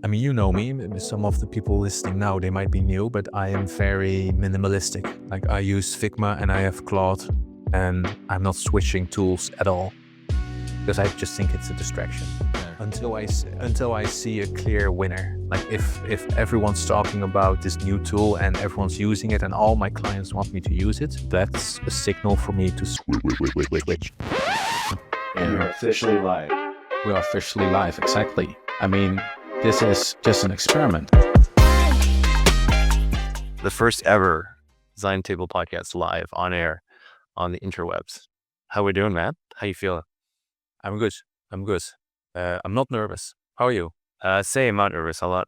I mean, you know me, some of the people listening now, they might be new, but I am very minimalistic. Like I use Figma and I have Claude and I'm not switching tools at all because I just think it's a distraction until I see a clear winner. Like if everyone's talking about this new tool and everyone's using it and all my clients want me to use it, that's a signal for me to switch. And you're officially live. We are officially live, exactly. I mean, this is just an experiment. The first ever Design Table podcast live on air on the interwebs. How we doing, man? How you feeling? I'm good. I'm not nervous. How are you? Same, I'm not nervous a lot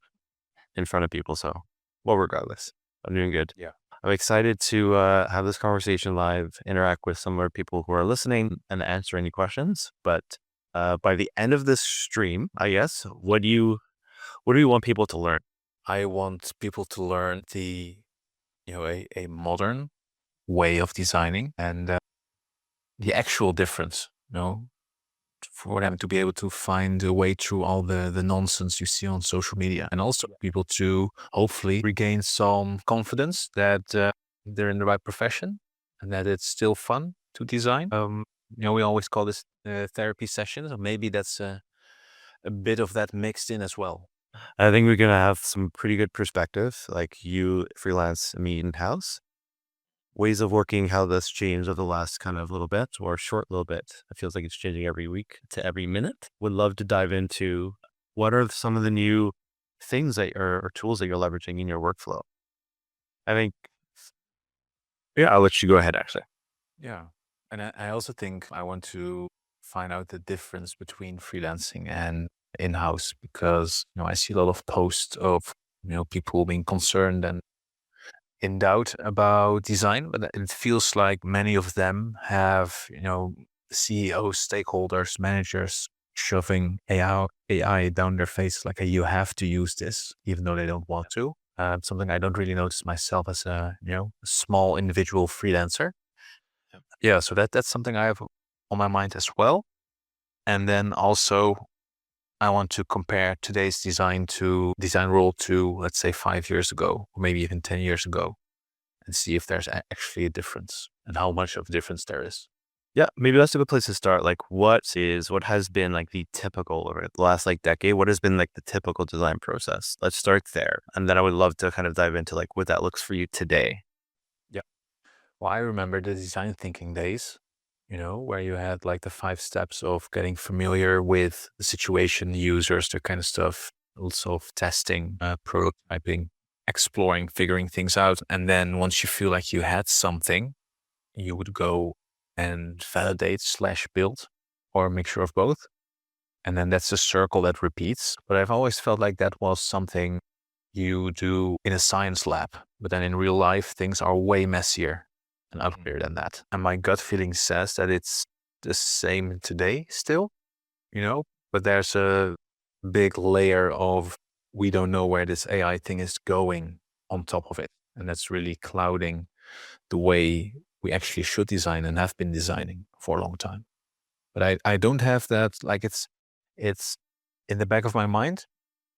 in front of people, so well, regardless, I'm doing good. Yeah. I'm excited to have this conversation live, interact with some more people who are listening and answer any questions. But by the end of this stream, I guess, what do you want people to learn? I want people to learn a modern way of designing and the actual difference, for them to be able to find a way through all the nonsense you see on social media, and also people to hopefully regain some confidence that they're in the right profession and that it's still fun to design. We always call this therapy sessions, or maybe that's a bit of that mixed in as well. I think we're going to have some pretty good perspective, like you freelance, me in-house. Ways of working, how that's changed over the last kind of little bit or short little bit. It feels like it's changing every week to every minute. Would love to dive into what are some of the new things that or tools that you're leveraging in your workflow. I think, I'll let you go ahead, actually. Yeah. And I also think I want to find out the difference between freelancing and in-house, because, I see a lot of posts of, people being concerned and in doubt about design, but it feels like many of them have, CEOs, stakeholders, managers shoving AI down their face, like, hey, you have to use this, even though they don't want to. Something I don't really notice myself as a small individual freelancer. Yeah, so that's something I have on my mind as well. And then also, I want to compare today's design role to, let's say, 5 years ago, or maybe even 10 years ago, and see if there's actually a difference and how much of a difference there is. Yeah, maybe that's a good place to start. Like, what has been like the typical over the last decade? What has been like the typical design process? Let's start there. And then I would love to kind of dive into like what that looks for you today. Yeah. Well, I remember the design thinking days, where you had like the 5 steps of getting familiar with the situation, the users, that kind of stuff, also of testing, prototyping, exploring, figuring things out. And then once you feel like you had something, you would go and validate / build, or a mixture of both. And then that's a circle that repeats. But I've always felt like that was something you do in a science lab. But then in real life, things are way messier and uglier than that. And my gut feeling says that it's the same today still, but there's a big layer of we don't know where this AI thing is going on top of it. And that's really clouding the way we actually should design and have been designing for a long time. But I don't have that, like it's in the back of my mind,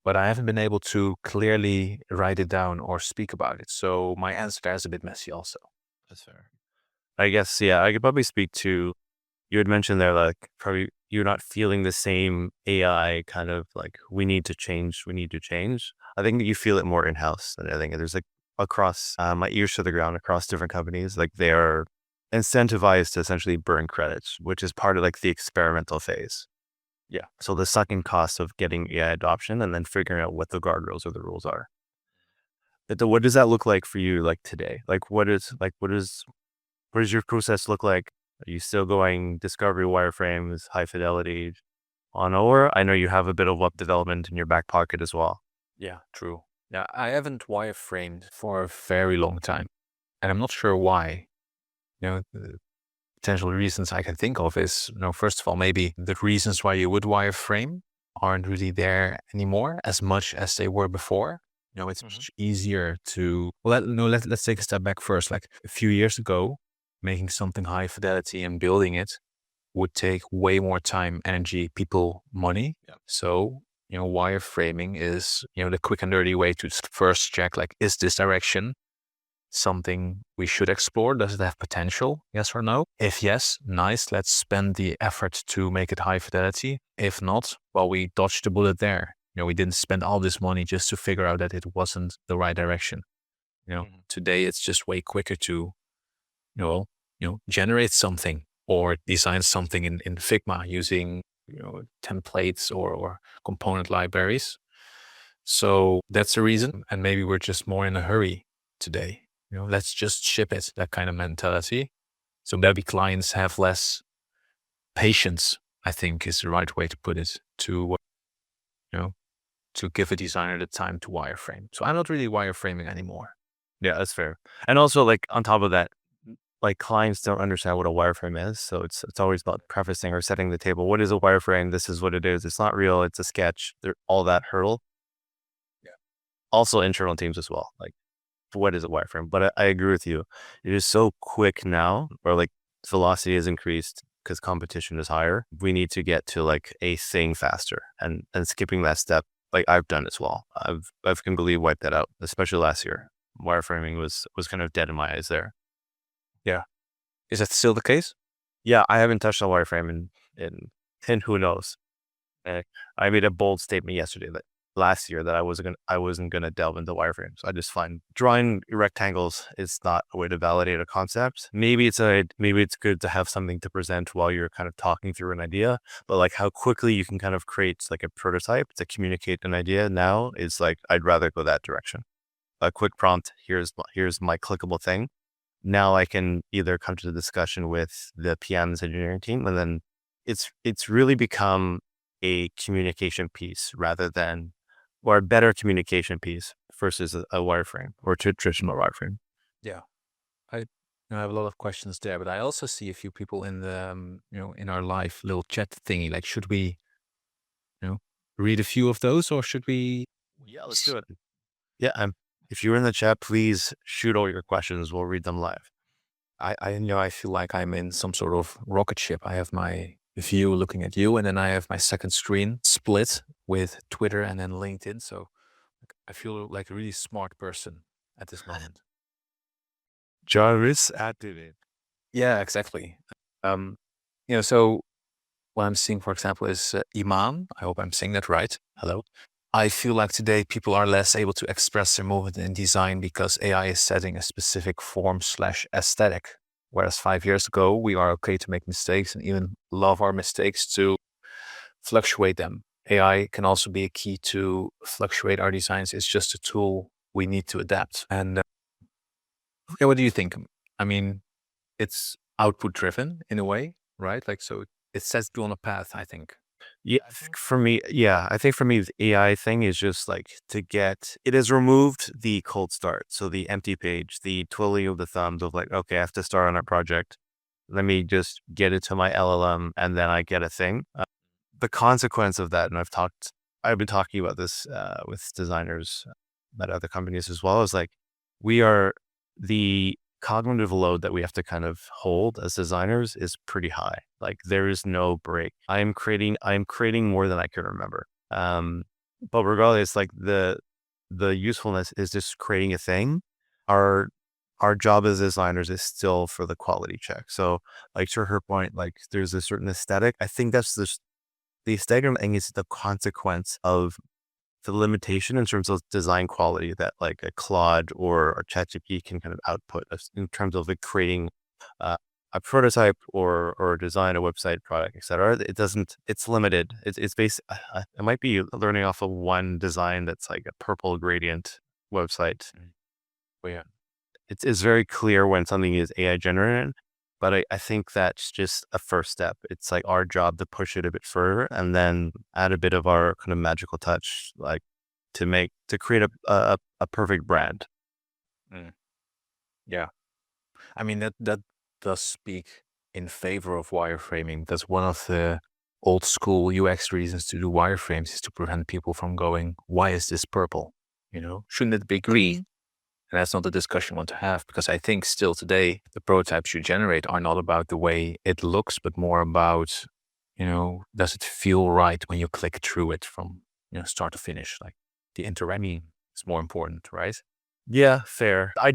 but I haven't been able to clearly write it down or speak about it. So my answer there is a bit messy also. That's fair. I guess, yeah, I could probably speak to, you had mentioned there, like probably you're not feeling the same AI kind of like, we need to change. I think that you feel it more in-house than I think there's like across my ears to the ground across different companies, like they are incentivized to essentially burn credits, which is part of like the experimental phase. Yeah. So the sucking costs of getting AI adoption and then figuring out what the guardrails or the rules are. But what does that look like for you like today? Like what does your process look like? Are you still going discovery wireframes, high fidelity on, or I know you have a bit of web development in your back pocket as well. Yeah, true. Yeah, I haven't wireframed for a very long time, and I'm not sure why. The potential reasons I can think of is, first of all, maybe the reasons why you would wireframe aren't really there anymore as much as they were before. It's much easier to, let's take a step back first. Like a few years ago, making something high fidelity and building it would take way more time, energy, people, money. Yeah. So wireframing is, the quick and dirty way to first check, like, is this direction something we should explore? Does it have potential? Yes or no? If yes, nice. Let's spend the effort to make it high fidelity. If not, well, we dodged the bullet there. We didn't spend all this money just to figure out that it wasn't the right direction. Today it's just way quicker to, generate something or design something in Figma using, templates or component libraries. So that's the reason. And maybe we're just more in a hurry today. Let's just ship it, that kind of mentality. So maybe clients have less patience, I think is the right way to put it, to, to give a designer the time to wireframe. So I'm not really wireframing anymore. Yeah, that's fair. And also, like, on top of that, like, clients don't understand what a wireframe is. So it's always about prefacing or setting the table. What is a wireframe? This is what it is. It's not real. It's a sketch. All that hurdle. Yeah. Also internal teams as well. Like, what is a wireframe? But I agree with you. It is so quick now, or like velocity has increased because competition is higher. We need to get to like a thing faster, and skipping that step, like I've done as well. I've completely wiped that out, especially last year. Wireframing was kind of dead in my eyes there. Yeah. Is that still the case? Yeah, I haven't touched on wireframe in who knows. I made a bold statement yesterday that last year that I wasn't gonna delve into wireframes. I just find drawing rectangles is not a way to validate a concept. Maybe it's good to have something to present while you're kind of talking through an idea, but like how quickly you can kind of create like a prototype to communicate an idea now is like, I'd rather go that direction. A quick prompt, here's my clickable thing. Now I can either come to the discussion with the PM's engineering team, and then it's really become a communication piece or a better communication piece versus a wireframe or traditional wireframe. Yeah. I have a lot of questions there, but I also see a few people in the, in our live little chat thingy. Like, should we, read a few of those, or should we? Yeah, let's do it. Yeah, if you're in the chat, please shoot all your questions. We'll read them live. I feel like I'm in some sort of rocket ship. I have my view looking at you, and then I have my second screen split with Twitter and then LinkedIn. So I feel like a really smart person at this moment. Jarvis activated. Yeah, exactly. So what I'm seeing, for example, is Iman. I hope I'm saying that right. Hello. I feel like today people are less able to express their movement in design because AI is setting a specific form/aesthetic. Whereas 5 years ago, we are okay to make mistakes and even love our mistakes to fluctuate them. AI can also be a key to fluctuate our designs. It's just a tool we need to adapt. And what do you think? I mean, it's output driven in a way, right? Like, so it sets you on a path, I think. Yeah, I think for me, the AI thing is just like it has removed the cold start. So the empty page, the twiddling of the thumbs of like, okay, I have to start on a project. Let me just get it to my LLM and then I get a thing. The consequence of that, and I've been talking about this with designers at other companies as well, is like the cognitive load that we have to kind of hold as designers is pretty high. Like there is no break. I'm creating more than I can remember. But regardless, like the usefulness is just creating a thing. Our job as designers is still for the quality check. So like to her point, like there's a certain aesthetic. I think that's the aesthetic thing is the consequence of the limitation in terms of design quality that like a Claude or ChatGPT can kind of output in terms of like creating a prototype or design a website, product, etc. It doesn't. It's limited. It's based. It might be learning off of one design that's like a purple gradient website. Well, yeah. It's very clear when something is AI generated. But I think that's just a first step. It's like our job to push it a bit further and then add a bit of our kind of magical touch, like to create a perfect brand. Yeah. I mean, that does speak in favor of wireframing. That's one of the old school UX reasons to do wireframes, is to prevent people from going, why is this purple? Shouldn't it be green? And that's not the discussion I want to have, because I think still today, the prototypes you generate are not about the way it looks, but more about, does it feel right when you click through it from start to finish. Like the interaction is more important, right? Yeah, fair. I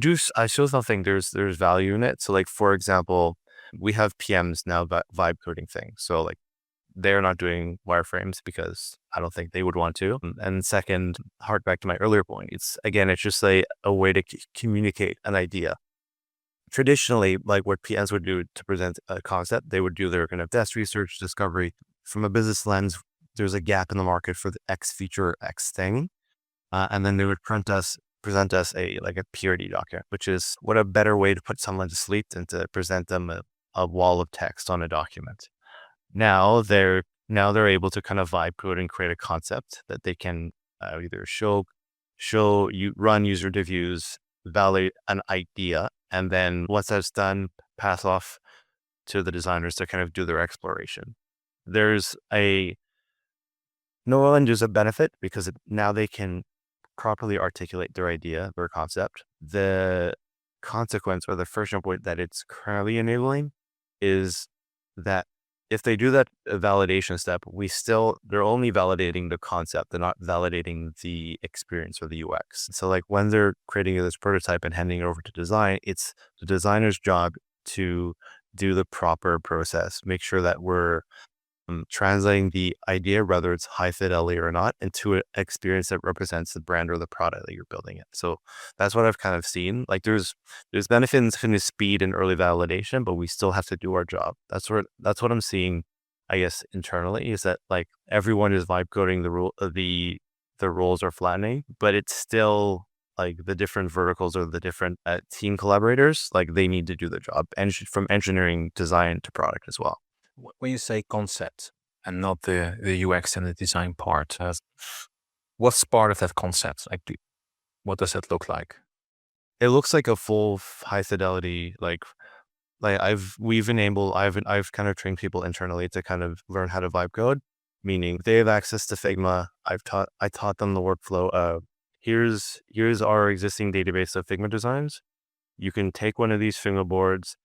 still don't think there's value in it. So like, for example, we have PMs now vibe coding things. So like they're not doing wireframes because I don't think they would want to. And second, hark back to my earlier point, it's just a way to communicate an idea. Traditionally, like what PMs would do to present a concept, they would do their kind of desk research, discovery. From a business lens, there's a gap in the market for the X feature, X thing. And then they would present us a purity document, which is what a better way to put someone to sleep than to present them a wall of text on a document. Now they're able to kind of vibe code and create a concept that they can either run user reviews, validate an idea, and then once that's done, pass off to the designers to kind of do their exploration. There's a benefit because now they can properly articulate their idea, their concept. The consequence or the friction point that it's currently enabling is that if they do that validation step, they're only validating the concept. They're not validating the experience or the UX. So like when they're creating this prototype and handing it over to design, it's the designer's job to do the proper process, make sure that we're translating the idea, whether it's high fidelity or not, into an experience that represents the brand or the product that you're building it. So that's what I've kind of seen. Like there's benefits in the speed and early validation, but we still have to do our job. That's what I'm seeing, I guess, internally, is that like everyone is vibe coding the roles are flattening, but it's still like the different verticals or the different team collaborators, like they need to do the job, and from engineering, design to product as well. When you say concept and not the UX and the design part, what's part of that concept? Like, what does that look like? It looks like a full high fidelity, I've kind of trained people internally to kind of learn how to vibe code, meaning they have access to Figma. I taught them the workflow of here's our existing database of Figma designs. You can take one of these Figma boards,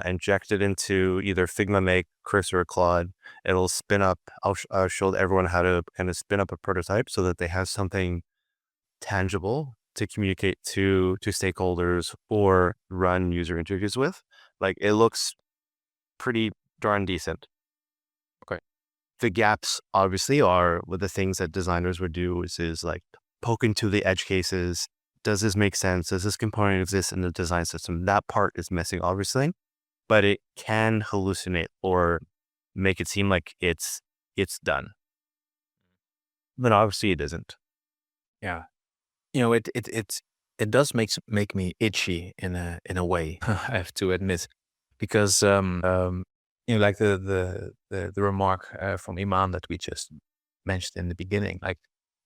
inject it into either Figma Make, Cursor, or Claude. It'll spin up. I'll show everyone how to kind of spin up a prototype so that they have something tangible to communicate to stakeholders or run user interviews with. Like it looks pretty darn decent. Okay. The gaps obviously are with the things that designers would do is like poke into the edge cases. Does this make sense? Does this component exist in the design system? That part is missing, obviously, but it can hallucinate or make it seem like it's done. But obviously it isn't. Yeah. It does make me itchy in a way, I have to admit, because like the remark from Iman that we just mentioned in the beginning, like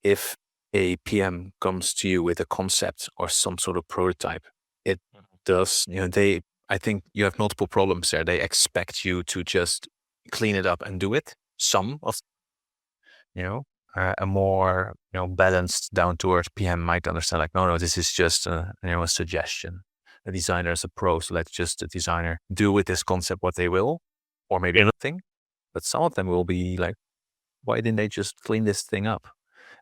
if a PM comes to you with a concept or some sort of prototype, it does, I think you have multiple problems there. They expect you to just clean it up and do it. Some of, a more, balanced, down to earth PM might understand like, no, this is just a suggestion. A designer is a pro, so let just the designer do with this concept what they will, or maybe nothing. But some of them will be like, why didn't they just clean this thing up?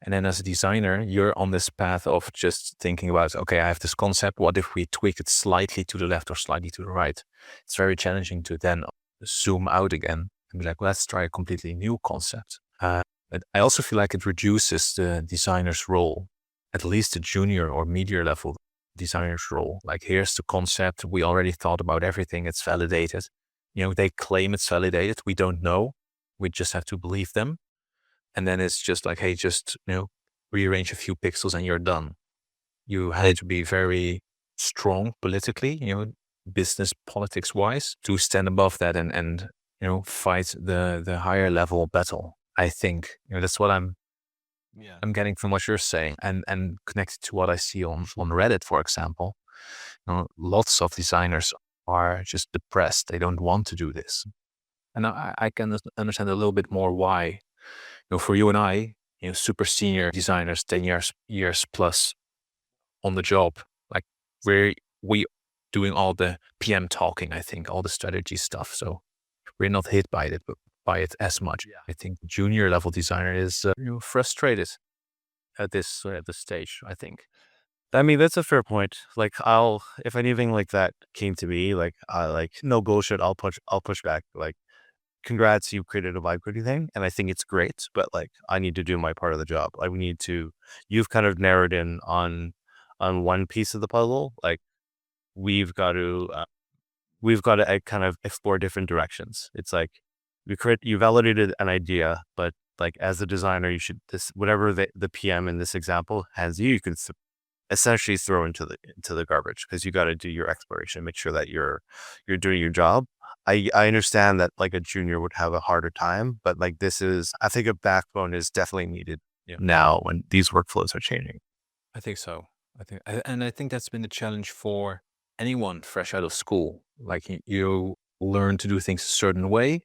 And then as a designer, you're on this path of just thinking about, okay, I have this concept. What if we tweak it slightly to the left or slightly to the right? It's very challenging to then zoom out again and be like, let's try a completely new concept. But I also feel like it reduces the designer's role, at least the junior or media level designer's role. Like, here's the concept. We already thought about everything. It's validated. They claim it's validated. We don't know. We just have to believe them. And then it's just like, hey, just, rearrange a few pixels and you're done. You had to be very strong politically, business politics wise, to stand above that and fight the higher level battle. I think, that's what I'm getting from what you're saying, and connected to what I see on Reddit, for example. Lots of designers are just depressed. They don't want to do this. And I can understand a little bit more why. For you and I, super senior designers, 10 years plus on the job, like we doing all the PM talking, I think, all the strategy stuff. So we're not hit by it as much. Yeah. I think junior level designer is frustrated. at this stage, I think. I mean, that's a fair point. Like, if anything like that came to me, like, no bullshit, I'll push back. Like, congrats, you created a vibe coding thing, and I think it's great, but like, I need to do my part of the job. Like, you've kind of narrowed in on one piece of the puzzle. Like, we've got to, kind of explore different directions. It's like, you validated an idea, but like, as a designer, you should, whatever the PM in this example hands you, you can essentially throw into the garbage, because you got to do your exploration, make sure that you're doing your job. I understand that like a junior would have a harder time, but like, I think a backbone is definitely needed now when these workflows are changing. I think so. And I think that's been the challenge for anyone fresh out of school. Like you learn to do things a certain way,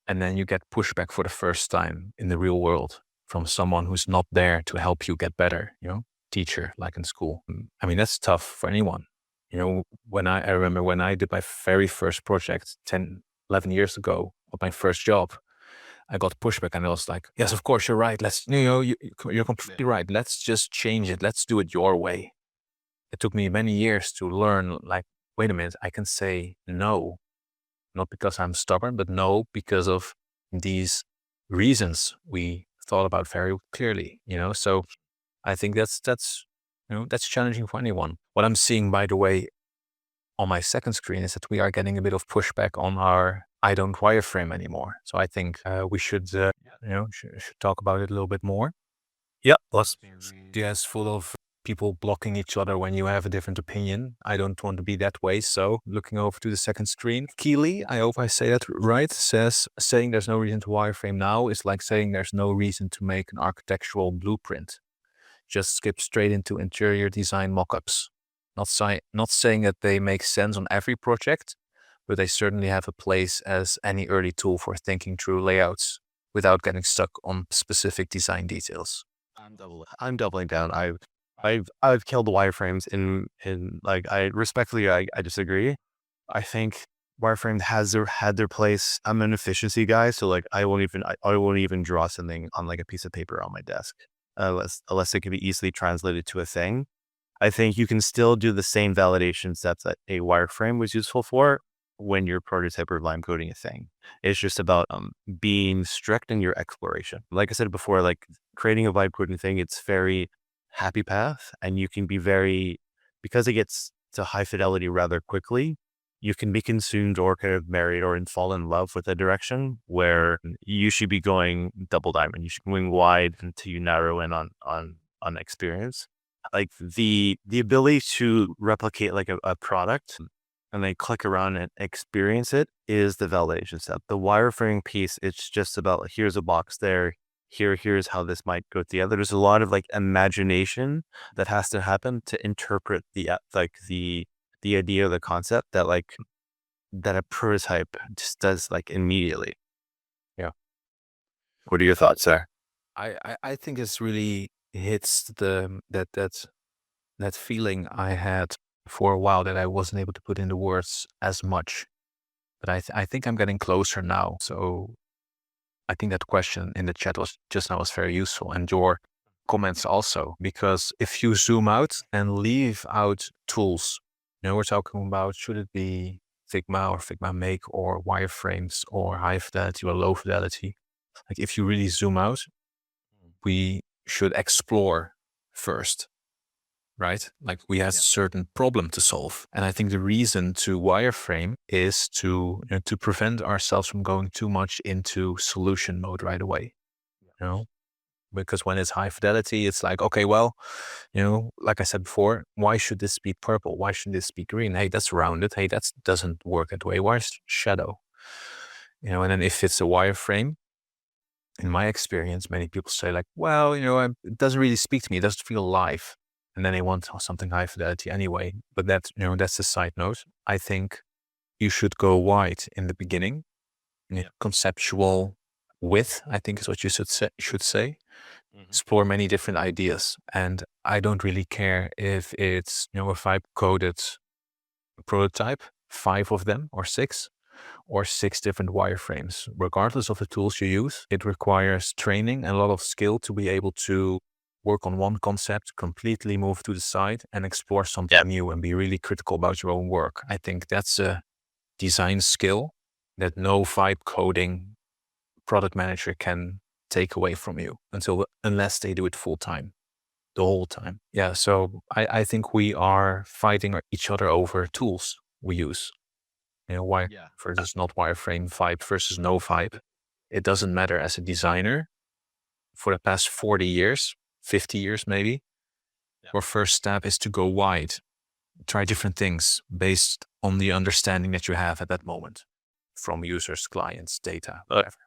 and then you get pushback for the first time in the real world from someone who's not there to help you get better, teacher, like in school. I mean, that's tough for anyone. I remember when I did my very first project 10, 11 years ago, of my first job, I got pushback, and I was like, yes, of course, you're right. You're completely right. Let's just change it. Let's do it your way. It took me many years to learn, like, wait a minute, I can say no, not because I'm stubborn, but no, because of these reasons we thought about very clearly, So I think that's challenging for anyone. What I'm seeing, by the way, on my second screen is that we are getting a bit of pushback on our I don't wireframe anymore. So I think we should talk about it a little bit more. Yeah, let's. Yes, full of people blocking each other when you have a different opinion. I don't want to be that way. So looking over to the second screen, Keely, I hope I say that right, says saying there's no reason to wireframe now is like saying there's no reason to make an architectural blueprint. Just skip straight into interior design mockups. Not saying that they make sense on every project, but they certainly have a place as any early tool for thinking through layouts without getting stuck on specific design details. I'm doubling down. I've killed wireframes in like, I disagree. I think wireframe had their place. I'm an efficiency guy, so like, I won't even draw something on like a piece of paper on my desk unless it can be easily translated to a thing. I think you can still do the same validation steps that a wireframe was useful for when you're prototype or line coding a thing. It's just about being strict in your exploration. Like I said before, like, creating a vibe coding thing, it's very happy path, and you can be because it gets to high fidelity rather quickly, you can be consumed or kind of married or fall in love with a direction where you should be going double diamond. You should be going wide until you narrow in on experience. Like, the ability to replicate like a product and then click around and experience it is the validation step. The wireframing piece, it's just about, like, here's a box there. Here's how this might go together. There's a lot of like imagination that has to happen to interpret the idea, the concept that a prototype just does like immediately. Yeah. What are your thoughts there? I think it's really hits that feeling I had for a while that I wasn't able to put into words as much. But I think I'm getting closer now. So I think that question in the chat was very useful, and your comments also, because if you zoom out and leave out tools, we're talking about, should it be Figma or Figma Make or wireframes or high fidelity or low fidelity? Like, if you really zoom out, we should explore first, right? Like, we have a certain problem to solve. And I think the reason to wireframe is to prevent ourselves from going too much into solution mode right away, because when it's high fidelity, it's like, okay, well, like I said before, why should this be purple? Why should this be green? Hey, that's rounded. Hey, that doesn't work that way. Why is shadow? And then if it's a wireframe, in my experience, many people say like, well, it doesn't really speak to me. It doesn't feel alive. And then they want something high fidelity anyway. But that's a side note. I think you should go wide in the beginning. Conceptual width, I think, is what you should say. Explore many different ideas. And I don't really care if it's, if I coded a prototype, 5 of them or 6, or 6 different wireframes. Regardless of the tools you use, it requires training and a lot of skill to be able to work on one concept, completely move to the side and explore something new and be really critical about your own work. I think that's a design skill that no vibe coding product manager can take away from you unless they do it full time, the whole time. Yeah. So I think we are fighting each other over tools we use. Wire versus not wireframe, vibe versus no vibe. It doesn't matter. As a designer for the past 40 years, 50 years maybe, your first step is to go wide, try different things based on the understanding that you have at that moment from users, clients, data, whatever.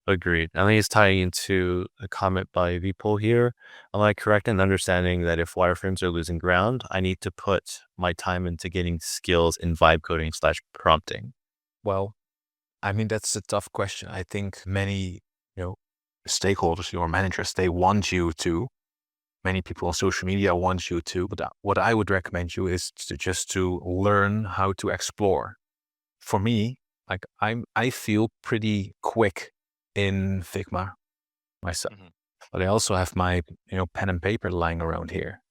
Agreed. I think it's tying into a comment by Vipul here. Am I correct in understanding that if wireframes are losing ground, I need to put my time into getting skills in vibe coding / prompting? Well, I mean, that's a tough question. I think many, stakeholders, your managers, they want you to. Many people on social media want you to. But what I would recommend you is to learn how to explore. For me, like I feel pretty quick in Figma myself, but I also have my pen and paper lying around here,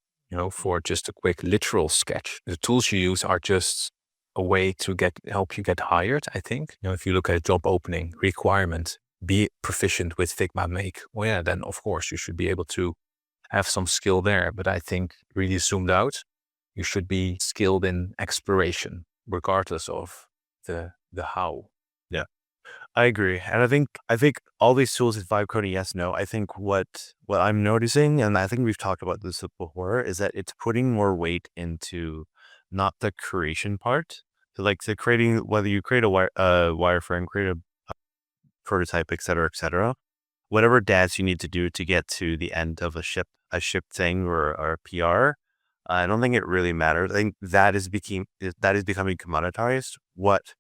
for just a quick literal sketch. The tools you use are just a way to help you get hired. I think if you look at a job opening requirement, be proficient with Figma Make. Well, yeah, then of course you should be able to have some skill there. But I think really zoomed out, you should be skilled in exploration, regardless of the how. Yeah, I agree. And I think all these tools is vibe coding, yes, no. I think what I'm noticing, and I think we've talked about this before, is that it's putting more weight into not the creation part. So like the creating, whether you create a wireframe, create a prototype, et cetera, whatever dance you need to do to get to the end of a ship thing or a PR, I don't think it really matters. I think that is becoming commoditized. What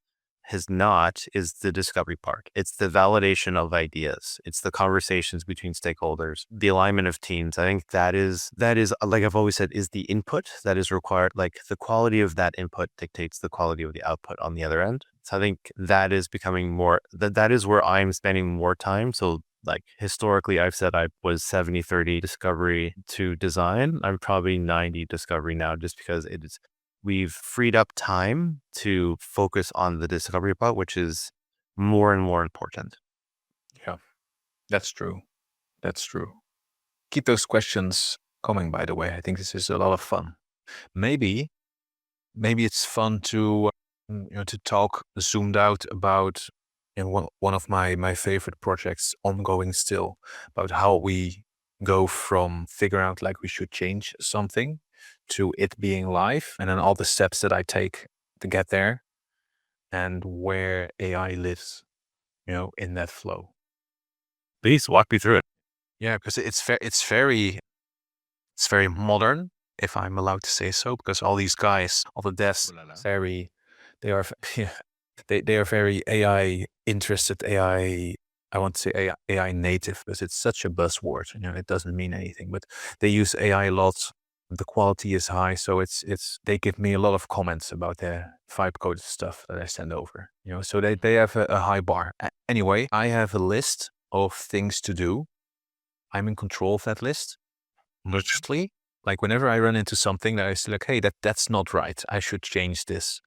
has not is the discovery part. It's the validation of ideas. It's the conversations between stakeholders, the alignment of teams. I think that is like I've always said, is the input that is required. Like the quality of that input dictates the quality of the output on the other end. So I think that is becoming more, that is where I'm spending more time. So like historically, I've said I was 70-30 discovery to design. I'm probably 90 discovery now, just because we've freed up time to focus on the discovery part, which is more and more important. Yeah, that's true. That's true. Keep those questions coming, by the way. I think this is a lot of fun. Maybe it's fun to to talk zoomed out about one of my favorite projects ongoing still, about how we go from figure out like we should change something to it being live, and then all the steps that I take to get there, and where AI lives, in that flow. Please walk me through it. Yeah, because it's very modern, if I'm allowed to say so, because all these guys, all the devs, they are yeah, they are very AI interested, I want to say AI native, because it's such a buzzword. It doesn't mean anything, but they use AI a lot. The quality is high, so they give me a lot of comments about the vibe coded stuff that I send over. So they have a high bar. Anyway, I have a list of things to do. I'm in control of that list. Mostly, like whenever I run into something that I say like, hey, that's not right, I should change this.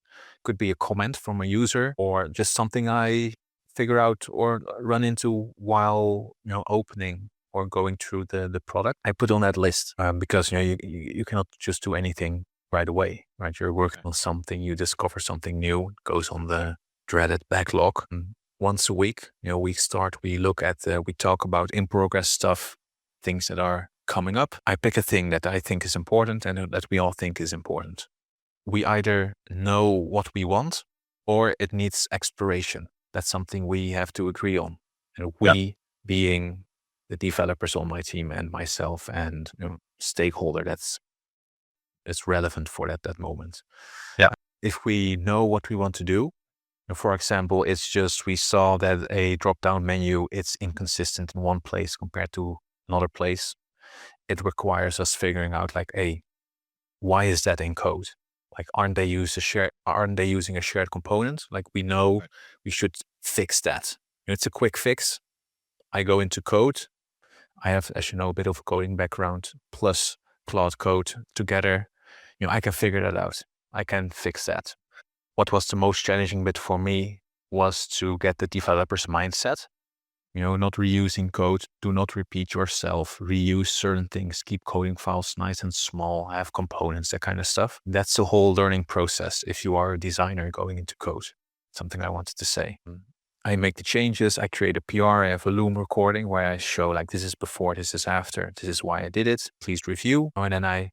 Could be a comment from a user or just something I figure out or run into while opening or going through the product. I put on that list because you cannot just do anything right away, right? You're working on something, you discover something new, it goes on the dreaded backlog. And once a week, we look at we talk about in progress stuff, things that are coming up. I pick a thing that I think is important and that we all think is important. We either know what we want or it needs exploration. That's something we have to agree on. And we being the developers on my team and myself and stakeholder that's relevant for that moment. Yeah. If we know what we want to do, for example, it's just we saw that a drop-down menu, it's inconsistent in one place compared to another place. It requires us figuring out like, why is that in code? Like, aren't they using a shared component? Like, we know we should fix that. It's a quick fix. I go into code. I have, as you know, a bit of a coding background plus Claude code together. I can figure that out. I can fix that. What was the most challenging bit for me was to get the developer's mindset. Not reusing code, do not repeat yourself, reuse certain things, keep coding files nice and small, have components, that kind of stuff. That's the whole learning process if you are a designer going into code. Something I wanted to say. I make the changes, I create a PR, I have a Loom recording where I show like this is before, this is after, this is why I did it, please review. And then I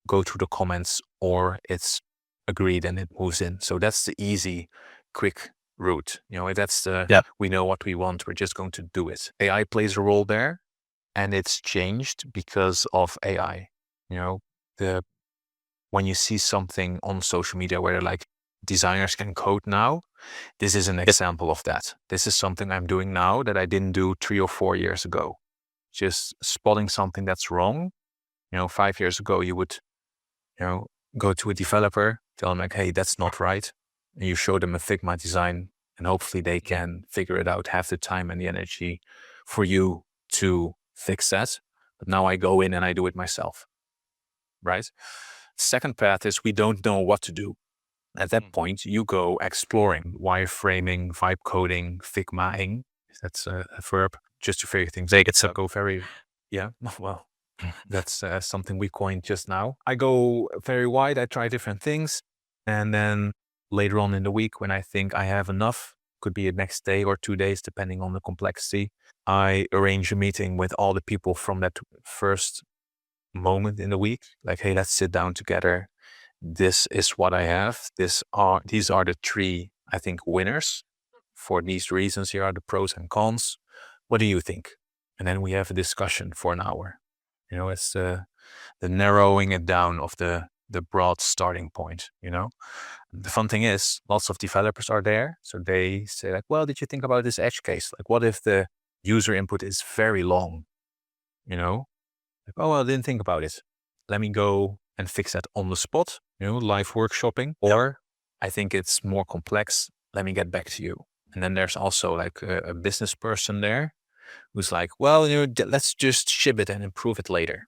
go through the comments or it's agreed and it moves in. So that's the easy, quick route. That's we know what we want, we're just going to do it. AI plays a role there and it's changed because of AI. When you see something on social media where they're like, designers can code now, this is an example of that. This is something I'm doing now that I didn't do 3 or 4 years ago. Just spotting something that's wrong. 5 years ago, you would, go to a developer, tell them like, hey, that's not right. And you show them a Figma design and hopefully they can figure it out, have the time and the energy for you to fix that. But now I go in and I do it myself, right? Second path is we don't know what to do. At that point, you go exploring, wireframing, vibe coding, Figmaing. That's a verb, just to figure things out. It's go very, well, that's something we coined just now. I go very wide, I try different things. And then later on in the week, when I think I have enough, could be the next day or 2 days, depending on the complexity, I arrange a meeting with all the people from that first moment in the week. Like, hey, let's sit down together. This is what I have. These are the 3, I think, winners. For these reasons, here are the pros and cons. What do you think? And then we have a discussion for an hour. It's the narrowing it down of the broad starting point. The fun thing is lots of developers are there. So they say like, well, did you think about this edge case? Like, what if the user input is very long? Like, oh, well, I didn't think about it. Let me go and fix that on the spot, live workshopping. Or I think it's more complex. Let me get back to you. And then there's also like a business person there who's like, well, let's just ship it and improve it later.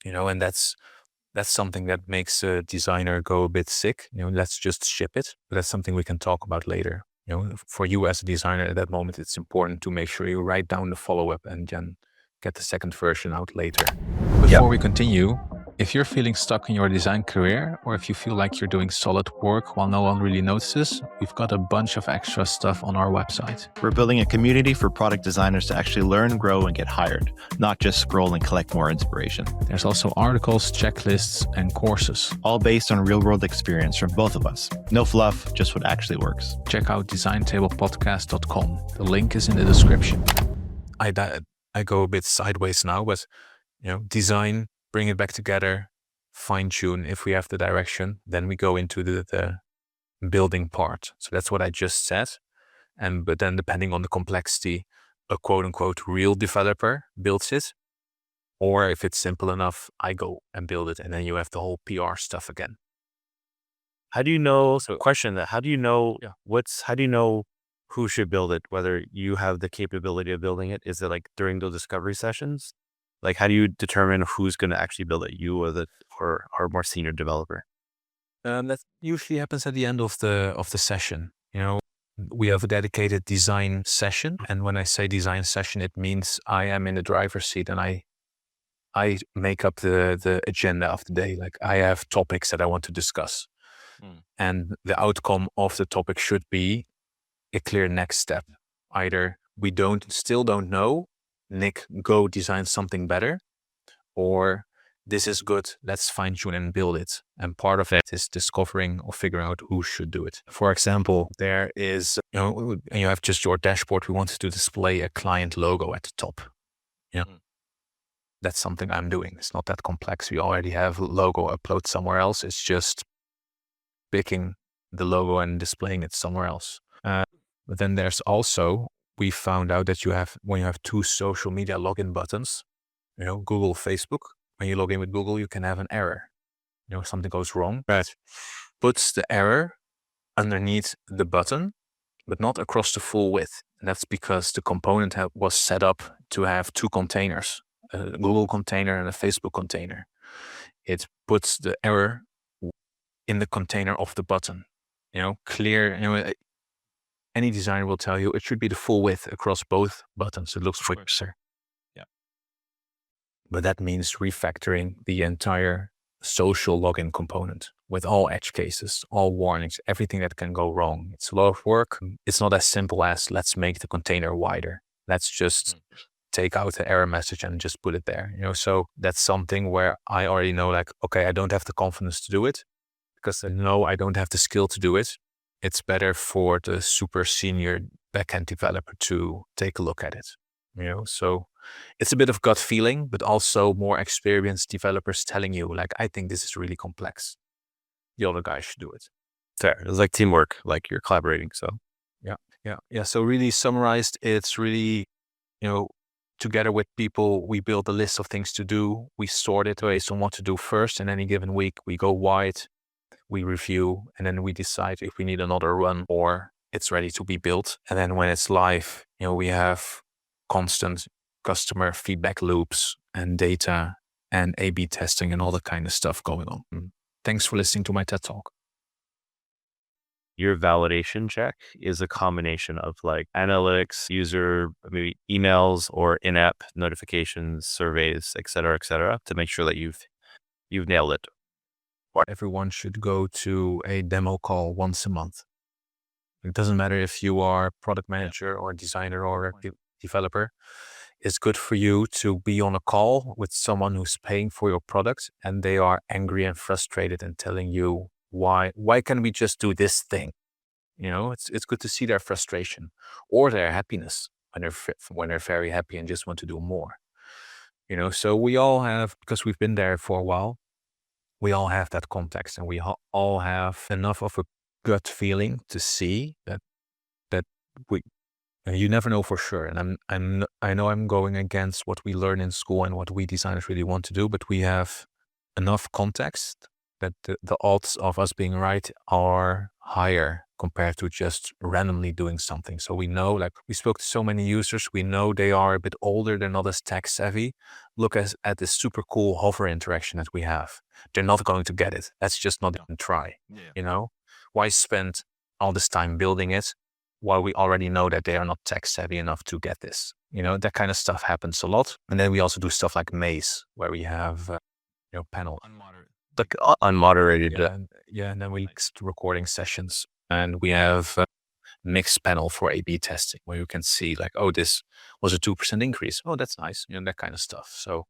And that's something that makes a designer go a bit sick. Let's just ship it. But that's something we can talk about later. For you as a designer at that moment, it's important to make sure you write down the follow-up and then get the second version out later. Before we continue, if you're feeling stuck in your design career, or if you feel like you're doing solid work while no one really notices, we've got a bunch of extra stuff on our website. We're building a community for product designers to actually learn, grow, and get hired, not just scroll and collect more inspiration. There's also articles, checklists, and courses. All based on real-world experience from both of us. No fluff, just what actually works. Check out designtablepodcast.com. The link is in the description. I go a bit sideways now, but design, bring it back together, fine tune if we have the direction. Then we go into the building part. So that's what I just said. But then depending on the complexity, a quote unquote real developer builds it. Or if it's simple enough, I go and build it. And then you have the whole PR stuff again. How do you know? So question that, how do you know who should build it? Whether you have the capability of building it? Is it like during those discovery sessions? Like, how do you determine who's going to actually build it? You or a more senior developer? That usually happens at the end of the session. We have a dedicated design session. And when I say design session, it means I am in the driver's seat and I make up the agenda of the day. Like, I have topics that I want to discuss. And the outcome of the topic should be a clear next step. Either we still don't know, Nick, go design something better, or this is good, let's fine tune and build it. And part of it is discovering or figuring out who should do it. For example, there is, and you have just your dashboard, we wanted to display a client logo at the top. That's something I'm doing. It's not that complex. We already have a logo upload somewhere else. It's just picking the logo and displaying it somewhere else. But then there's also, we found out that when you have 2 social media login buttons, Google, Facebook, when you log in with Google, you can have an error. Something goes wrong. Right. Puts the error underneath the button but not across the full width. And that's because the component was set up to have two containers, a Google container and a Facebook container. It puts the error in the container of the button, clear. Any designer will tell you it should be the full width across both buttons. It looks closer. Yeah. But that means refactoring the entire social login component with all edge cases, all warnings, everything that can go wrong. It's a lot of work. It's not as simple as let's make the container wider. Let's just take out the error message and just put it there. So that's something where I already know, like, okay, I don't have the confidence to do it because I know I don't have the skill to do it. It's better for the super senior backend developer to take a look at it. So it's a bit of gut feeling, but also more experienced developers telling you, like, I think this is really complex. The other guy should do it. Fair. It's like teamwork, like you're collaborating. So yeah. So really summarized, it's really, together with people, we build a list of things to do. We sort it based on what to do first in any given week. We go wide, we review, and then we decide if we need another run or it's ready to be built. And then when it's live, we have constant customer feedback loops and data and A/B testing and all that kind of stuff going on. Thanks for listening to my TED Talk. your validation check is a combination of like analytics, user, maybe emails or in-app notifications, surveys, et cetera, to make sure that you've nailed it. Everyone should go to a demo call once a month. It doesn't matter if you are a product manager or a designer or a developer. It's good for you to be on a call with someone who's paying for your product and they are angry and frustrated and telling you why can we just do this thing? It's good to see their frustration or their happiness when they're very happy and just want to do more. So we all have, because we've been there for a while, we all have that context and we all have enough of a gut feeling to see that we, you never know for sure. And I know I'm going against what we learn in school and what we designers really want to do, but we have enough context that the odds of us being right are higher compared to just randomly doing something. So we know, like, we spoke to so many users, we know they are a bit older, they're not as tech savvy. Look at this super cool hover interaction that we have. They're not going to get it. Let's just not even try. Why spend all this time building it while we already know that they are not tech savvy enough to get this? That kind of stuff happens a lot. And then we also do stuff like Maze, where we have panel Unmoderated. And then we recording sessions, and we have mixed panel for A/B testing, where you can see, like, oh, this was a 2% increase. Oh, that's nice. That kind of stuff. So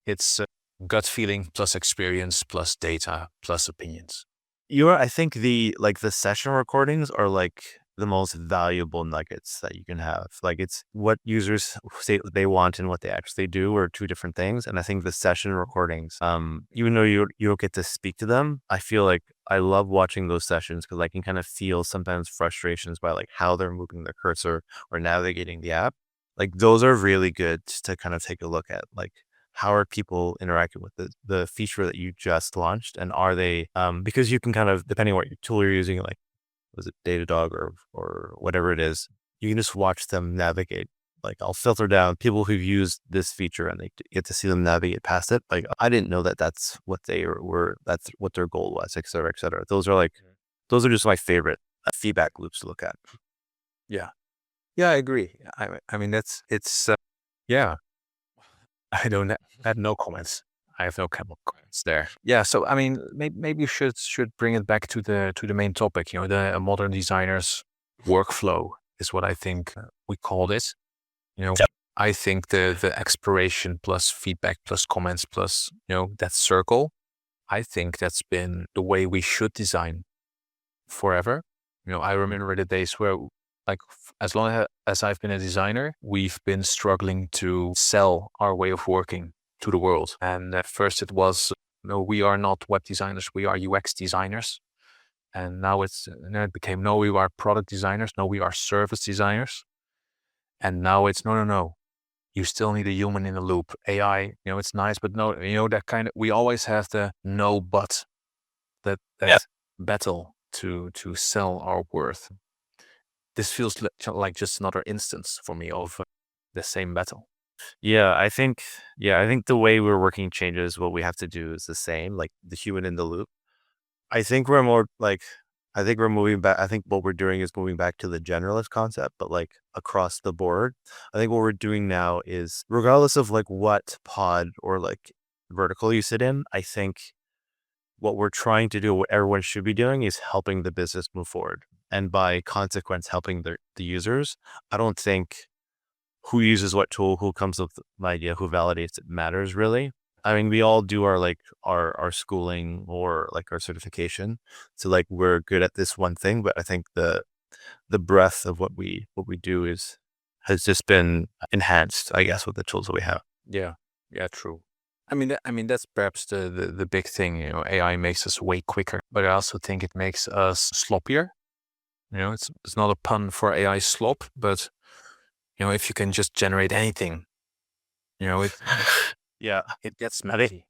it's gut feeling plus experience plus data plus opinions. I think the session recordings are like the most valuable nuggets that you can have. Like, it's what users say they want and what they actually do are two different things. And I think the session recordings, even though you don't get to speak to them, I feel like I love watching those sessions because I can kind of feel sometimes frustrations by like how they're moving their cursor or navigating the app. Like, those are really good to kind of take a look at. Like, how are people interacting with the feature that you just launched? And are they, because you can kind of, depending on what tool you're using, like, was it Datadog or whatever it is, you can just watch them navigate. Like, I'll filter down people who've used this feature and they get to see them navigate past it. Like, I didn't know that that's what they were, that's what their goal was, et cetera, et cetera. Those are just my favorite feedback loops to look at. Yeah, I agree. I mean, yeah. I have no comments. I have no comments there. Yeah. So, I mean, maybe you should bring it back to the main topic. The modern designer's workflow is what I think we called it. I think the exploration plus feedback plus comments plus, that circle, I think that's been the way we should design forever. I remember the days where, like, as long as I've been a designer, we've been struggling to sell our way of working to the world. And at first it was, we are not web designers, we are UX designers. And now it became, no, we are product designers. No, we are service designers. And now it's, no. You still need a human in the loop. AI, it's nice, but no, that kind of, we always have the no, but that battle to sell our worth. this feels like just another instance for me of the same battle. I think the way we're working changes. What we have to do is the same, like the human in the loop. I think we're more like, I think we're moving back. I think what we're doing is moving back to the generalist concept, but like across the board. I think what we're doing now is, regardless of like what pod or like vertical you sit in, I think what we're trying to do, what everyone should be doing, is helping the business move forward. And by consequence, helping the users. I don't think who uses what tool, who comes up with the idea, who validates it matters really. I mean, we all do our like our schooling or like our certification. So like we're good at this one thing, but I think the breadth of what we do has just been enhanced, I guess, with the tools that we have. Yeah, yeah, true. I mean that's perhaps the big thing. AI makes us way quicker, but I also think it makes us sloppier. It's not a pun for AI slop, but if you can just generate anything, it Yeah. it gets I think messy.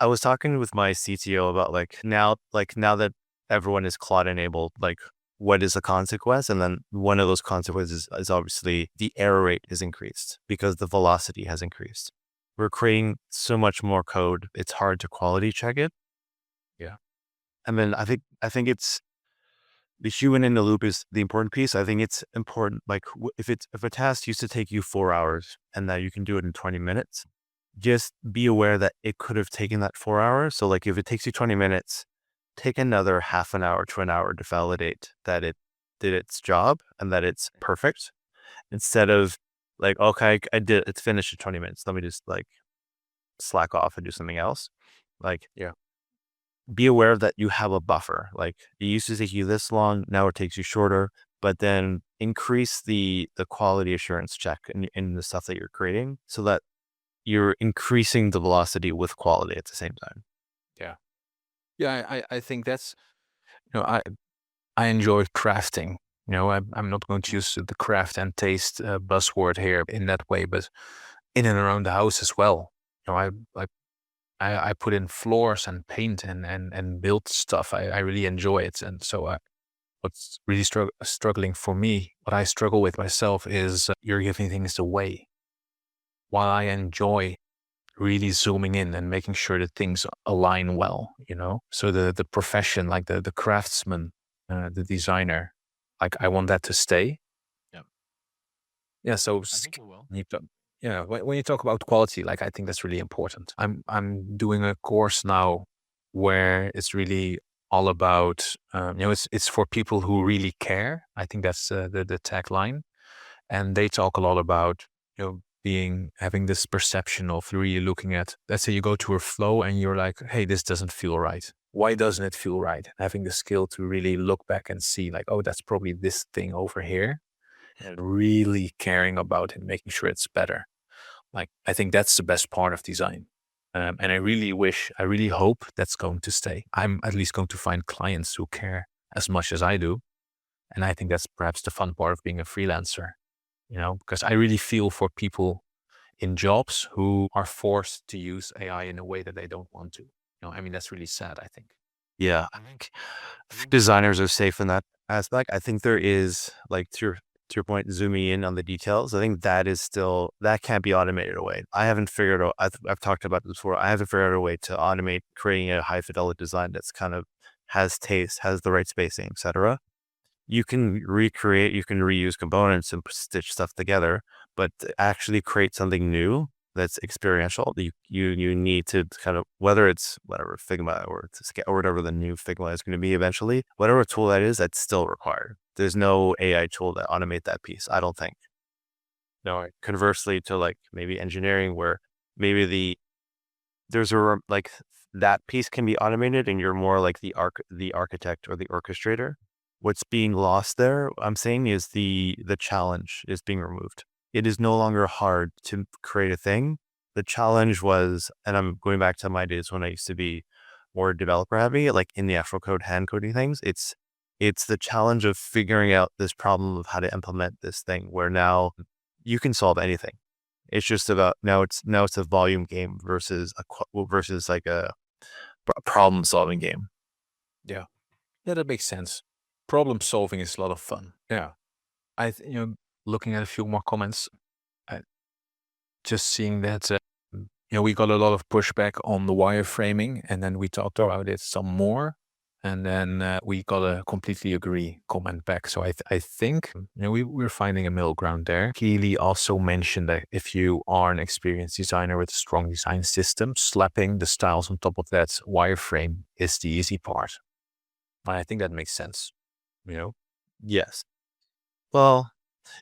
I was talking with my CTO about like now that everyone is Claude enabled, like what is the consequence? And then one of those consequences is obviously the error rate is increased because the velocity has increased. We're creating so much more code. It's hard to quality check it. Yeah, And then I think it's the human in the loop is the important piece. I think it's important. Like if a task used to take you 4 hours and now you can do it in 20 minutes, just be aware that it could have taken that 4 hours. So like if it takes you 20 minutes, take another half an hour to an hour to validate that it did its job and that it's perfect, instead of like, okay, it's finished in 20 minutes. Let me just like slack off and do something else. Like yeah, be aware that you have a buffer. Like it used to take you this long, now it takes you shorter, but then increase the quality assurance check in the stuff that you're creating so that you're increasing the velocity with quality at the same time. yeah, yeah. I think that's I enjoy crafting. I'm not going to use the craft and taste buzzword here in that way, but in and around the house as well. I I put in floors and paint and build stuff. I really enjoy it. And so what's really struggling for me, what I struggle with myself is you're giving things away. While I enjoy really zooming in and making sure that things align well, So the profession, like the craftsman, the designer, like I want that to stay. Yeah, Yeah. So I think it will. you talk, when you talk about quality, like I think that's really important. I'm doing a course now where it's really all about it's for people who really care. I think that's the tagline, and they talk a lot about having this perception of really looking at, let's say you go to a flow and you're like, hey, this doesn't feel right. Why doesn't it feel right? Having the skill to really look back and see like, oh, that's probably this thing over here, and really caring about it, making sure it's better. Like, I think that's the best part of design. And I really hope that's going to stay. I'm at least going to find clients who care as much as I do. And I think that's perhaps the fun part of being a freelancer, because I really feel for people in jobs who are forced to use AI in a way that they don't want to. I mean, that's really sad, I think. Yeah, I think designers are safe in that aspect. I think there is like to your point, zooming in on the details. I think that is still that can't be automated away. I haven't figured out. I've talked about this before. I haven't figured out a way to automate creating a high fidelity design that's kind of has taste, has the right spacing, etc. You can recreate, you can reuse components and stitch stuff together, but to actually create something new that's experiential, you need to kind of, whether it's whatever Figma or whatever the new Figma is going to be eventually, whatever tool that is, that's still required. There's no AI tool that automate that piece, I don't think. No, conversely to like maybe engineering, where maybe like that piece can be automated and you're more like the architect or the orchestrator. What's being lost there, I'm saying, is the challenge is being removed. It is no longer hard to create a thing. The challenge was, and I'm going back to my days when I used to be more developer heavy, like in the actual code, hand coding things. It's the challenge of figuring out this problem of how to implement this thing where now you can solve anything. It's just about now it's a volume game versus like a problem solving game. Yeah. Yeah, that makes sense. Problem solving is a lot of fun. Yeah. Looking at a few more comments, I, just seeing that, we got a lot of pushback on the wireframing, and then we talked about it some more. And then we got a completely agree comment back. So I think we're finding a middle ground there. Keely also mentioned that if you are an experienced designer with a strong design system, slapping the styles on top of that wireframe is the easy part. And I think that makes sense. Yes. Well,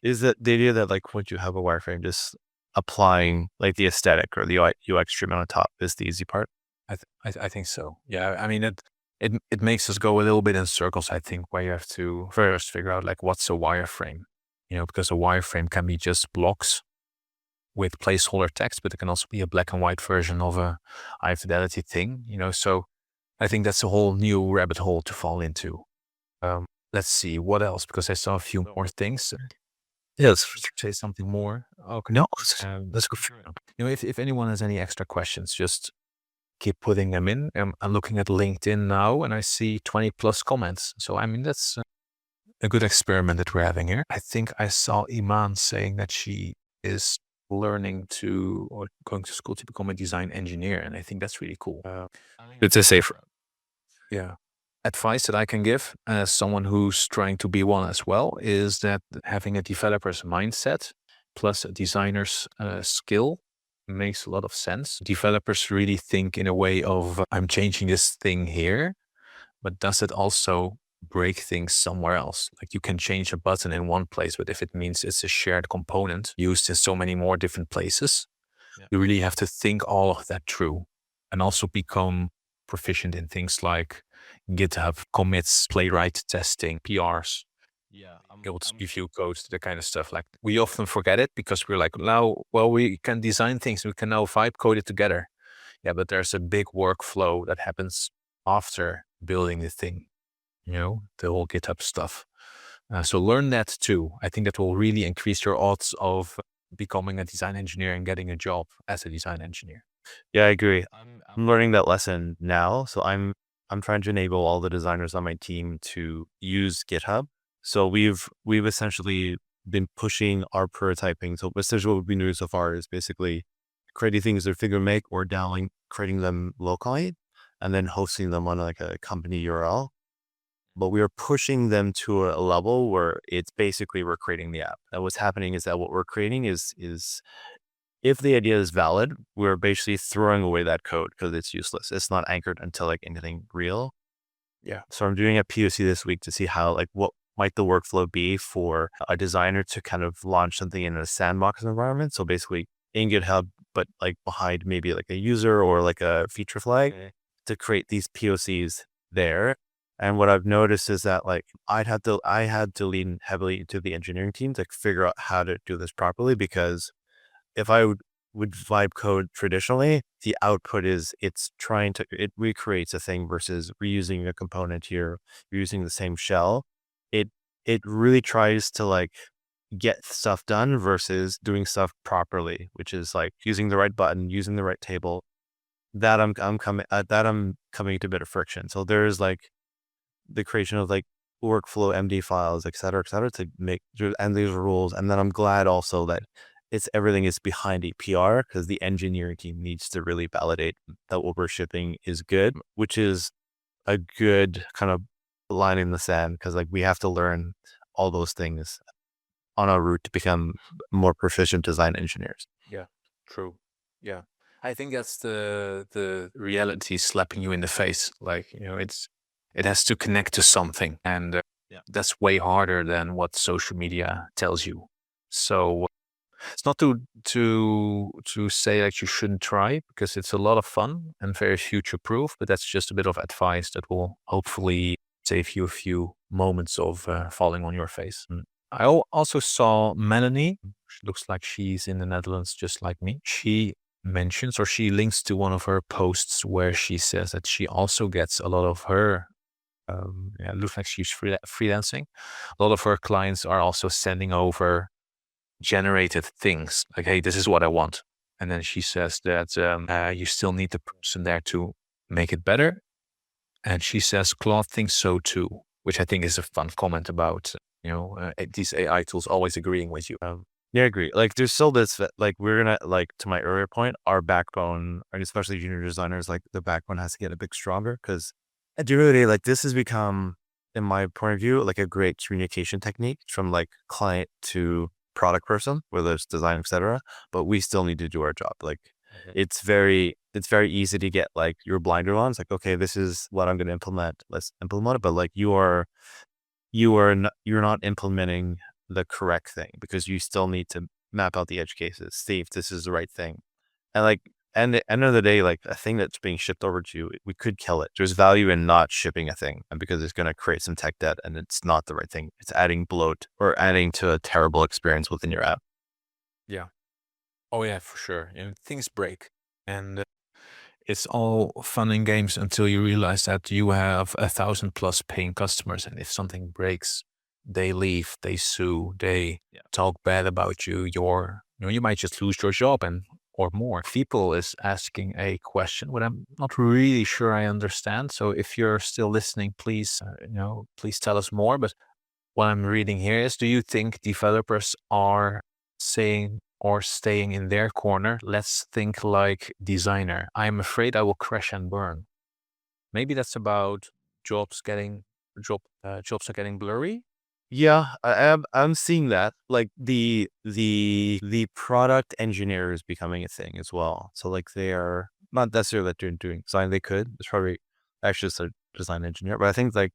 is that the idea that like once you have a wireframe, just applying like the aesthetic or the UX treatment on top is the easy part? I think so. Yeah, I mean it makes us go a little bit in circles. I think where you have to first figure out like what's a wireframe, because a wireframe can be just blocks with placeholder text, but it can also be a black and white version of a high fidelity thing. So I think that's a whole new rabbit hole to fall into. Let's see what else, because I saw a few more things. Yes. Say something more. Okay. No, Let's go. If anyone has any extra questions, just keep putting them in. I'm looking at LinkedIn now and I see 20 plus comments. So, I mean, that's a good experiment that we're having here. I think I saw Iman saying that she is learning or going to school to become a design engineer. And I think that's really cool. it's a safe route. Yeah. Advice that I can give as someone who's trying to be one as well is that having a developer's mindset plus a designer's skill makes a lot of sense. Developers really think in a way of, I'm changing this thing here, but does it also break things somewhere else? Like you can change a button in one place, but if it means it's a shared component used in so many more different places, you really have to think all of that through and also become proficient in things like GitHub commits, playwright testing, PRs. Guild review codes, the kind of stuff. Like we often forget it because we're like, now, well, we can design things. We can now vibe code it together. Yeah, but there's a big workflow that happens after building the thing, the whole GitHub stuff. So learn that too. I think that will really increase your odds of becoming a design engineer and getting a job as a design engineer. Yeah, I agree. I'm learning that lesson now. So I'm trying to enable all the designers on my team to use GitHub. So we've essentially been pushing our prototyping. So essentially what we've been doing so far is basically creating things that Figma make or downloading, creating them locally, and then hosting them on like a company URL. But we are pushing them to a level where it's basically we're creating the app. And what's happening is that what we're creating is if the idea is valid, we're basically throwing away that code because it's useless. It's not anchored until like anything real. Yeah. So I'm doing a POC this week to see how like what might the workflow be for a designer to kind of launch something in a sandbox environment. So basically in GitHub, but like behind maybe like a user or like a feature flag to create these POCs there. And what I've noticed is that like I had to lean heavily into the engineering team to figure out how to do this properly, because if I would vibe code traditionally, the output is it recreates a thing versus reusing a component here, using the same shell. It really tries to like get stuff done versus doing stuff properly, which is like using the right button, using the right table. That I'm coming to a bit of friction. So there's like the creation of like workflow MD files, et cetera, to make and these rules. And then I'm glad also that everything is behind a PR, because the engineering team needs to really validate that what we're shipping is good, which is a good kind of line in the sand, because like we have to learn all those things on our route to become more proficient design engineers. Yeah, true. Yeah. I think that's the reality slapping you in the face. Like, it has to connect to something, and that's way harder than what social media tells you. So it's not to say that you shouldn't try, because it's a lot of fun and very future proof, but that's just a bit of advice that will hopefully save you a few moments of falling on your face. I also saw Melanie. She looks like she's in the Netherlands, just like me. She mentions, or she links to one of her posts where she says that she also gets a lot of her, it looks like she's freelancing. A lot of her clients are also sending over generated things like, hey, this is what I want. And then she says that you still need the person there to make it better. And she says Claude thinks so too, which I think is a fun comment about, these AI tools always agreeing with you. Yeah, I agree. Like, there's still this, like, we're gonna, like, to my earlier point, our backbone, and especially junior designers, like, the backbone has to get a bit stronger because at the end of the day, like, this has become, in my point of view, like a great communication technique from like client to product person, whether it's design, etc. But we still need to do our job. Like, it's very easy to get like your blinder on. It's like, okay, this is what I'm going to implement. Let's implement it. But like, you're not implementing the correct thing because you still need to map out the edge cases, see if this is the right thing. And like, and at the end of the day, like a thing that's being shipped over to you, we could kill it. There's value in not shipping a thing, and because it's going to create some tech debt and it's not the right thing. It's adding bloat or adding to a terrible experience within your app. Yeah. Oh yeah, for sure. Things break, and it's all fun and games until you realize that you have 1,000+ paying customers, and if something breaks, they leave, they sue, they talk bad about you. You might just lose your job or more. People is asking a question, what I'm not really sure I understand. So if you're still listening, please, please tell us more. But what I'm reading here is, do you think developers are saying or staying in their corner? Let's think like designer. I'm afraid I will crash and burn. Maybe that's about jobs are getting blurry. Yeah, I'm seeing that. Like the product engineer is becoming a thing as well. So like they are not necessarily that they're doing design. They could. It's probably actually just a design engineer. But I think like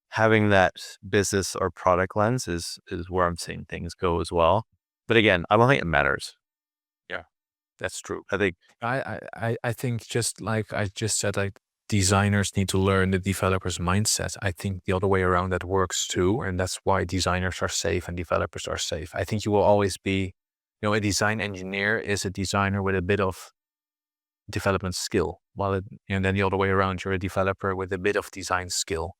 having that business or product lens is where I'm seeing things go as well. But again, I don't think it matters. Yeah, that's true. I think I think, just like I just said, like designers need to learn the developer's mindset. I think the other way around that works too, and that's why designers are safe and developers are safe. I think you will always be, a design engineer is a designer with a bit of development skill, while then the other way around, you're a developer with a bit of design skill,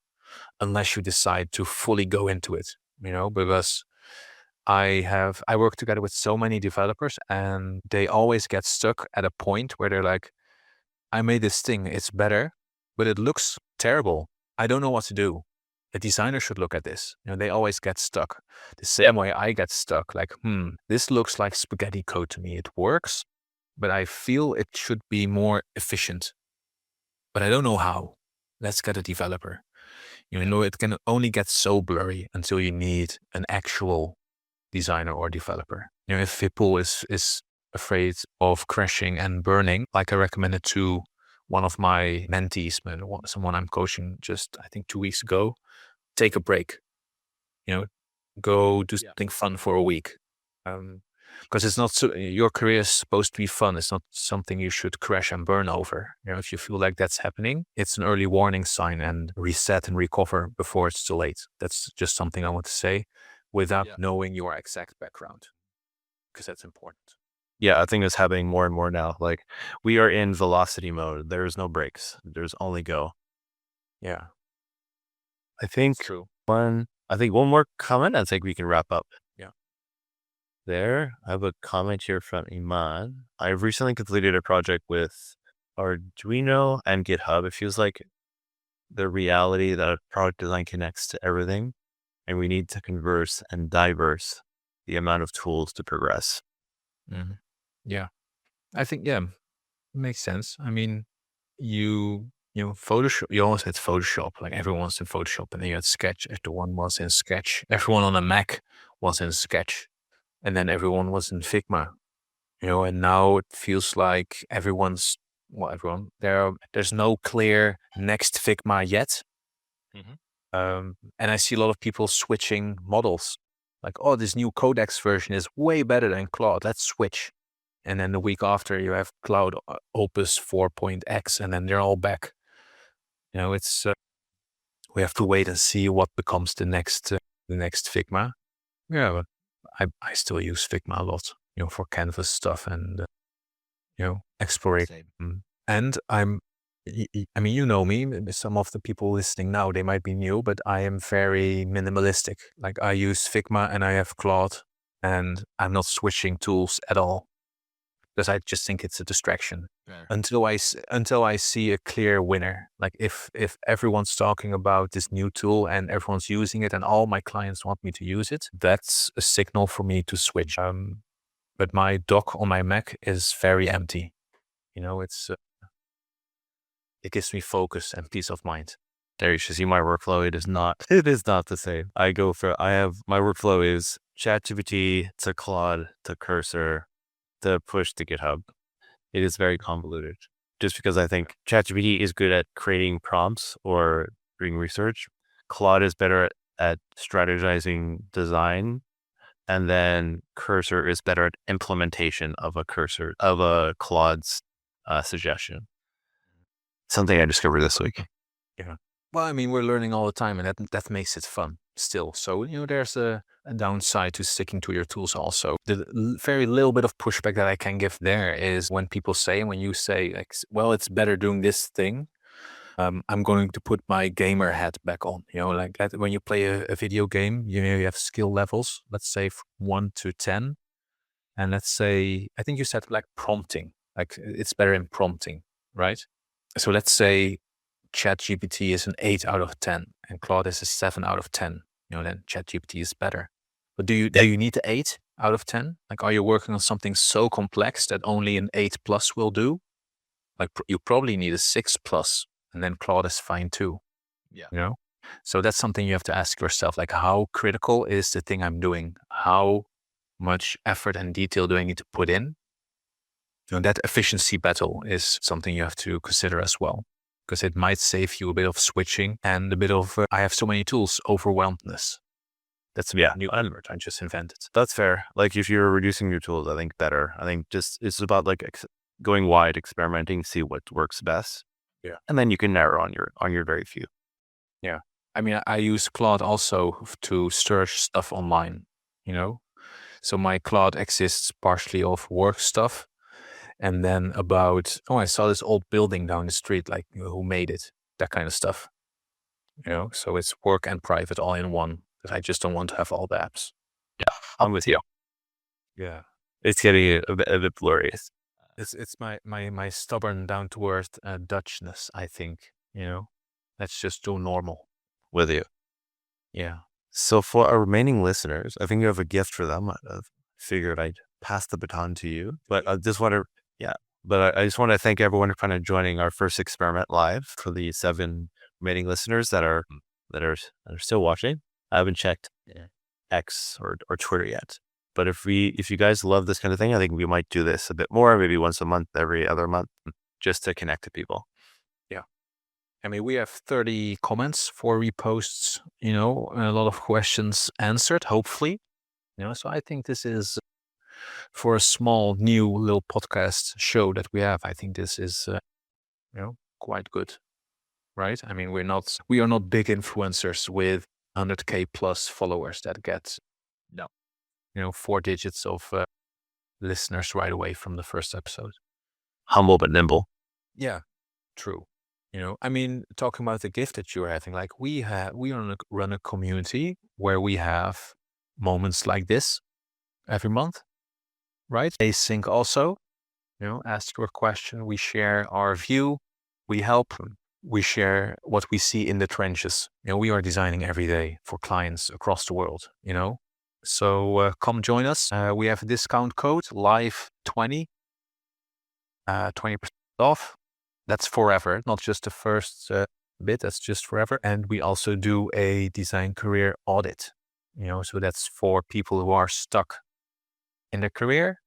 unless you decide to fully go into it. Because I work together with so many developers, and they always get stuck at a point where they're like, I made this thing, it's better, but it looks terrible. I don't know what to do. A designer should look at this. They always get stuck. The same way I get stuck, like, this looks like spaghetti code to me. It works, but I feel it should be more efficient. But I don't know how. Let's get a developer. It can only get so blurry until you need an actual designer or developer. If people is afraid of crashing and burning, like I recommended to one of my mentees, someone I'm coaching just, I think 2 weeks ago, take a break, go do something fun for a week. Because it's not your career is supposed to be fun. It's not something you should crash and burn over. If you feel like that's happening, it's an early warning sign, and reset and recover before it's too late. That's just something I want to say without knowing your exact background, because that's important. yeah, I think it's happening more and more now. Like we are in velocity mode. There's no brakes. There's only go. Yeah, I think true. one more comment. I think we can wrap up. Yeah. There, I have a comment here from Iman. I've recently completed a project with Arduino and GitHub. It feels like the reality that product design connects to everything, and we need to converse and diverse the amount of tools to progress. Mm-hmm. Yeah, I think, it makes sense. I mean, Photoshop, you always had Photoshop, like everyone's in Photoshop, and then you had Sketch, everyone was in Sketch, everyone on a Mac was in Sketch, and then everyone was in Figma, and now it feels like everyone's, there's no clear next Figma yet. And I see a lot of people switching models, like, oh, this new Codex version is way better than Claude, let's switch. And then the week after, you have Cloud Opus 4.x, and then they're all back. It's we have to wait and see what becomes the next Figma. Yeah, but I still use Figma a lot, for canvas stuff and exploration. And I mean, you know me. Some of the people listening now, they might be new, but I am very minimalistic. Like I use Figma and I have Claude, and I'm not switching tools at all. because I just think it's a distraction. Fair. Until I see a clear winner. Like if everyone's talking about this new tool and everyone's using it and all my clients want me to use it, that's a signal for me to switch. But my dock on my Mac is very empty. It gives me focus and peace of mind. There you should see my workflow. It is not the same. My workflow is ChatGPT to Claude to Cursor to push to GitHub. It is very convoluted just because I think ChatGPT is good at creating prompts or doing research. Claude is better at strategizing design. And then Cursor is better at implementation of a Claude's suggestion. Something I discovered this week. Yeah. Well, I mean, we're learning all the time, and that makes it fun still. So, there's a downside to sticking to your tools also. The very little bit of pushback that I can give there is when you say, like, well, it's better doing this thing. I'm going to put my gamer hat back on, like that. When you play a video game, you have skill levels, let's say from 1 to 10. And let's say, I think you said like prompting, like it's better in prompting, right? So let's say ChatGPT is an 8 out of 10 and Claude is a 7 out of 10. Then ChatGPT is better. But do you need the 8 out of 10? Like, are you working on something so complex that only an 8 plus will do? Like, you probably need a 6 plus, and then Claude is fine too. Yeah. So that's something you have to ask yourself. Like, how critical is the thing I'm doing? How much effort and detail do I need to put in? That efficiency battle is something you have to consider as well, because it might save you a bit of switching and a bit of I have so many tools overwhelmedness. That's a new word I just invented. That's fair. Like if you're reducing your tools, I think better. I think just it's about like going wide, experimenting, see what works best. Yeah. And then you can narrow on your very few. Yeah. I mean, I use Claude also to search stuff online, So my Claude exists partially of work stuff. And then I saw this old building down the street, like who made it, that kind of stuff. So it's work and private all in one, because I just don't want to have all the apps. Yeah, I'm with you. Yeah. It's getting a bit blurry. It's my stubborn down to earth Dutchness, I think, That's just too normal. With you. Yeah. So for our remaining listeners, I think you have a gift for them. I figured I'd pass the baton to you, but I just want to thank everyone for kind of joining our first experiment live. For the 7 remaining listeners that are still watching. I haven't checked X or Twitter yet, but if you guys love this kind of thing, I think we might do this a bit more, maybe once a month, every other month, just to connect to people. Yeah. I mean, we have 30 comments, 4 reposts, a lot of questions answered, hopefully. So I think this is, for a small, new little podcast show that we have, I think this is, quite good, right? I mean, we are not big influencers with 100K plus followers that get, 4 digits of listeners right away from the first episode. Humble but nimble. Yeah, true. I mean, talking about the gift that you're having, like we run a community where we have moments like this every month, right? Async also, ask your question. We share our view. We help. We share what we see in the trenches. We are designing every day for clients across the world, So come join us. We have a discount code, live20, 20% off. That's forever, not just the first bit. That's just forever. And we also do a design career audit, so that's for people who are stuck in their career,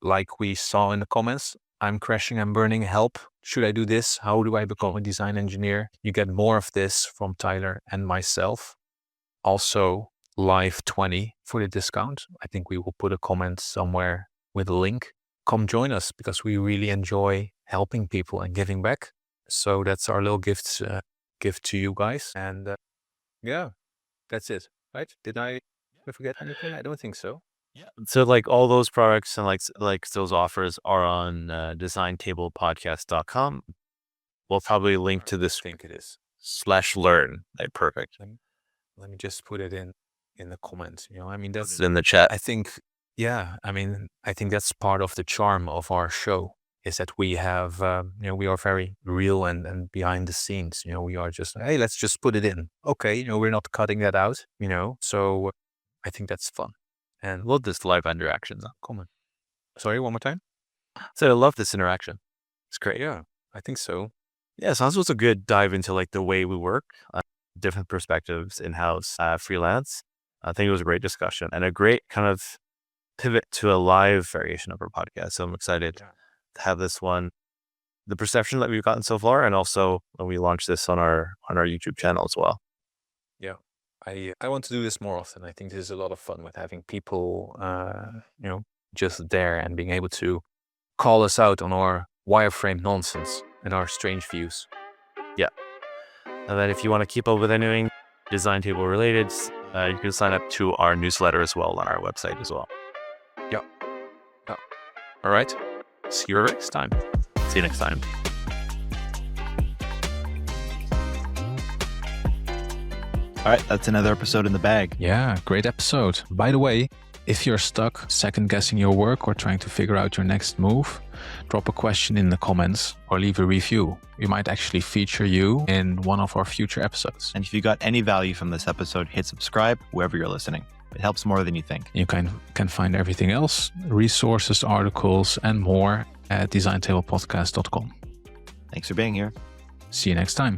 like we saw in the comments. I'm crashing, I'm burning, help. Should I do this? How do I become a design engineer? You get more of this from Tyler and myself. Also, live20 for the discount. I think we will put a comment somewhere with a link. Come join us, because we really enjoy helping people and giving back. So that's our little gift to you guys. And yeah, that's it, right? Did I forget anything? I don't think so. Yeah. So like all those products and like those offers are on designtablepodcast.com. We'll probably link to this. I think it is /learn. Perfect. Let me just put it in the comments. I mean, that's in the chat. I think Yeah, I mean, I think that's part of the charm of our show is that we have, we are very real and behind the scenes. We are just, hey, let's just put it in. Okay, we're not cutting that out, So I think that's fun. And Love this live interactions. comment. Sorry, one more time? So I love this interaction. It's great. Yeah, I think so. Yeah, so this was a good dive into like the way we work, different perspectives in-house, freelance. I think it was a great discussion and a great kind of pivot to a live variation of our podcast. So I'm excited to have this one, the perception that we've gotten so far, and also when we launch this on our YouTube channel as well. Yeah, I want to do this more often. I think this is a lot of fun with having people, just there and being able to call us out on our wireframe nonsense and our strange views. Yeah. And then if you want to keep up with anything design table related, you can sign up to our newsletter as well on our website as well. Yeah. All right. See you next time. See you next time. All right, that's another episode in the bag. Yeah, great episode. By the way, if you're stuck second guessing your work or trying to figure out your next move, drop a question in the comments or leave a review. We might actually feature you in one of our future episodes. And if you got any value from this episode, hit subscribe wherever you're listening. It helps more than you think. You can find everything else, resources, articles, and more at designtablepodcast.com. Thanks for being here. See you next time.